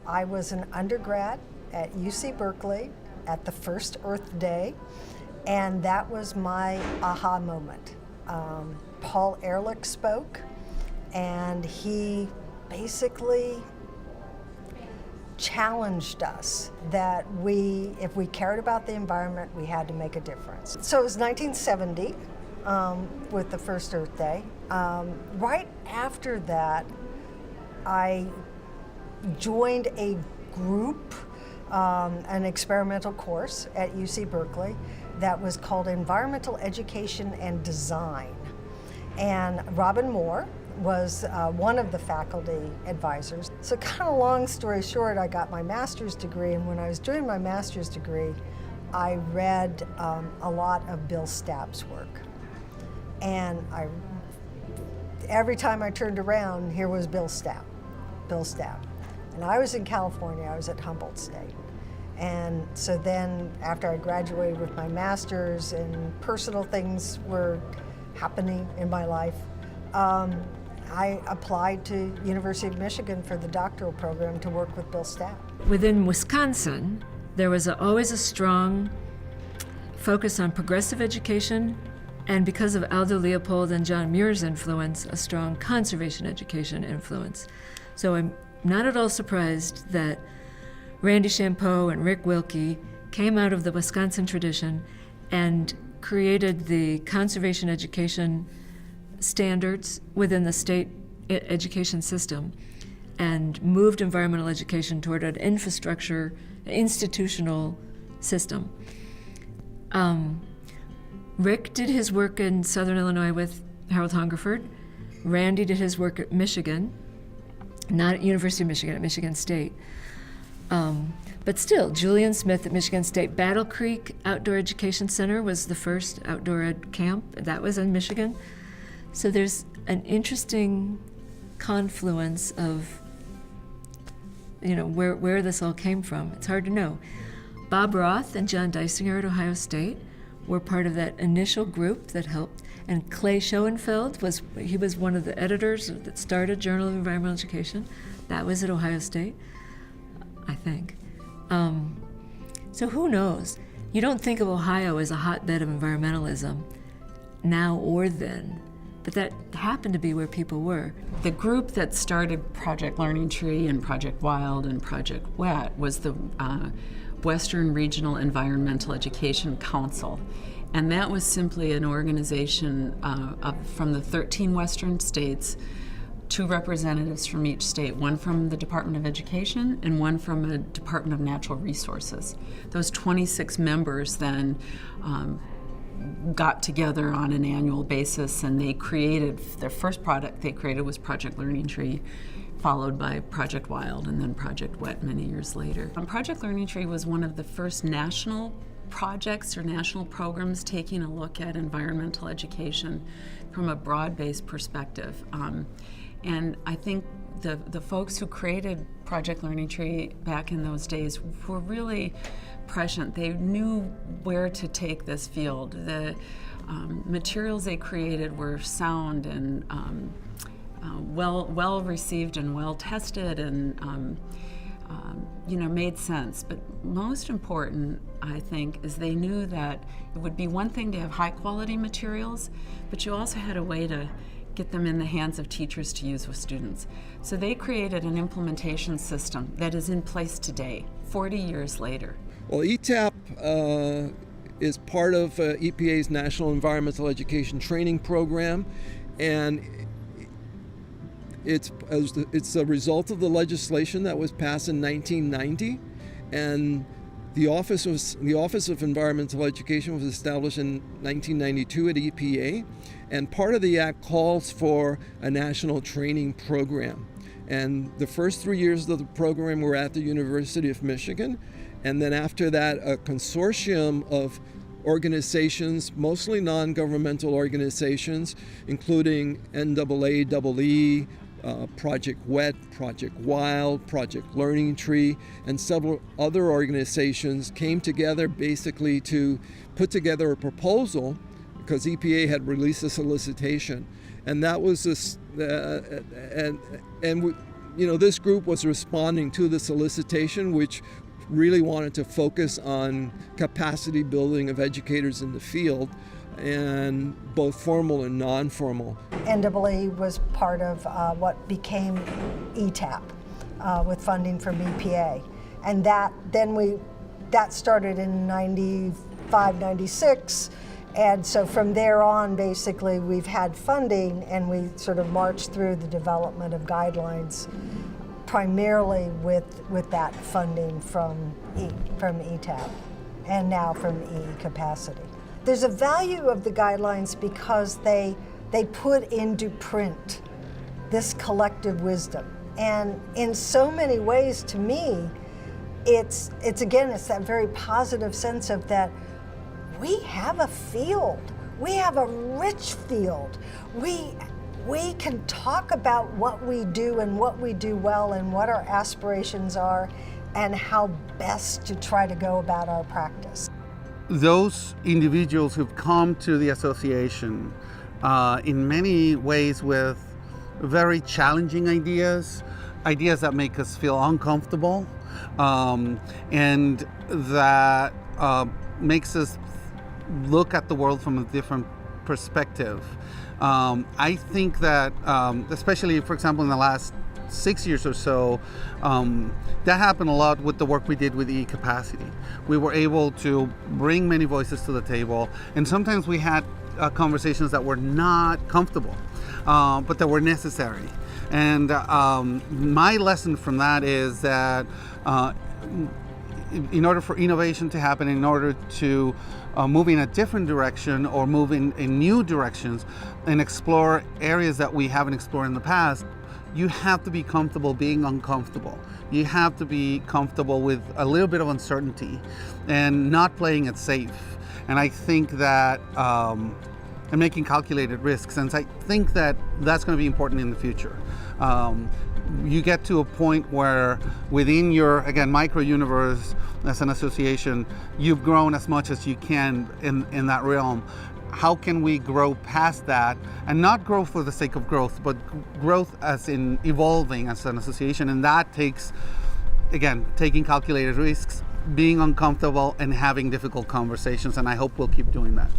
I was an undergrad at UC Berkeley at the first Earth Day, and that was my aha moment. Paul Ehrlich spoke, and he basically challenged us that if we cared about the environment, we had to make a difference. So it was 1970 with the first Earth Day. Right after that, I joined a group, an experimental course at UC Berkeley that was called Environmental Education and Design. And Robin Moore was one of the faculty advisors. So kind of long story short, I got my master's degree, and when I was doing my master's degree, I read a lot of Bill Stabb's work. And every time I turned around, here was Bill Stabb. And I was in California, I was at Humboldt State. And so then after I graduated with my master's and personal things were happening in my life, I applied to University of Michigan for the doctoral program to work with Bill Stabb. Within Wisconsin, there was always a strong focus on progressive education, and because of Aldo Leopold and John Muir's influence, a strong conservation education influence. So I'm not at all surprised that Randy Champeau and Rick Wilkie came out of the Wisconsin tradition and created the conservation education standards within the state education system and moved environmental education toward an institutional system. Rick did his work in Southern Illinois with Harold Hungerford. Randy did his work at Michigan, not at University of Michigan, at Michigan State. But still, Julian Smith at Michigan State. Battle Creek Outdoor Education Center was the first outdoor ed camp. That was in Michigan. So there's an interesting confluence of, where this all came from. It's hard to know. Bob Roth and John Deisinger at Ohio State were part of that initial group that helped. And Clay Schoenfeld was one of the editors that started Journal of Environmental Education. That was at Ohio State, I think. So who knows? You don't think of Ohio as a hotbed of environmentalism now or then, but that happened to be where people were. The group that started Project Learning Tree and Project Wild and Project WET was the Western Regional Environmental Education Council. And that was simply an organization from the 13 Western states, 2 representatives from each state, one from the Department of Education and one from the Department of Natural Resources. Those 26 members then got together on an annual basis, and they created, their first product they created was Project Learning Tree, followed by Project Wild and then Project WET many years later. Project Learning Tree was one of the first national projects or national programs taking a look at environmental education from a broad-based perspective. And I think the folks who created Project Learning Tree back in those days were really prescient. They knew where to take this field. The materials they created were sound and well received and well tested and made sense. But most important, I think, is they knew that it would be one thing to have high quality materials, but you also had a way to get them in the hands of teachers to use with students. So they created an implementation system that is in place today, 40 years later. Well, ETAP is part of EPA's National Environmental Education Training Program, and it's a result of the legislation that was passed in 1990, and the Office of Environmental Education was established in 1992 at EPA, and part of the act calls for a national training program. And the first 3 years of the program were at the University of Michigan, and then after that, a consortium of organizations, mostly non-governmental organizations, including NAAEE, Project WET, Project Wild, Project Learning Tree, and several other organizations came together basically to put together a proposal because EPA had released a solicitation. And that was this, and this group was responding to the solicitation, which really wanted to focus on capacity building of educators in the field, and both formal and non-formal. NAAE was part of what became ETAP with funding from EPA, and that started in 95, 96. And so from there on, basically, we've had funding, and we sort of marched through the development of guidelines, primarily with that funding from ETAP, and now from capacity. There's a value of the guidelines because they put into print this collective wisdom, and in so many ways, to me, it's that very positive sense of that. We have a field. We have a rich field. We can talk about what we do and what we do well and what our aspirations are and how best to try to go about our practice. Those individuals who've come to the association in many ways with very challenging ideas that make us feel uncomfortable, and that makes us look at the world from a different perspective. I think that, especially, for example, in the last 6 years or so, that happened a lot with the work we did with eCapacity. We were able to bring many voices to the table, and sometimes we had conversations that were not comfortable, but that were necessary. And my lesson from that is that in order for innovation to happen, in order to move in a different direction or move in new directions and explore areas that we haven't explored in the past, you have to be comfortable being uncomfortable. You have to be comfortable with a little bit of uncertainty and not playing it safe. And I think that, and making calculated risks, and I think that that's going to be important in the future. You get to a point where within your, again, micro universe as an association, you've grown as much as you can in that realm. How can we grow past that, and not grow for the sake of growth, but growth as in evolving as an association? And that takes, again, taking calculated risks, being uncomfortable, and having difficult conversations, and I hope we'll keep doing that.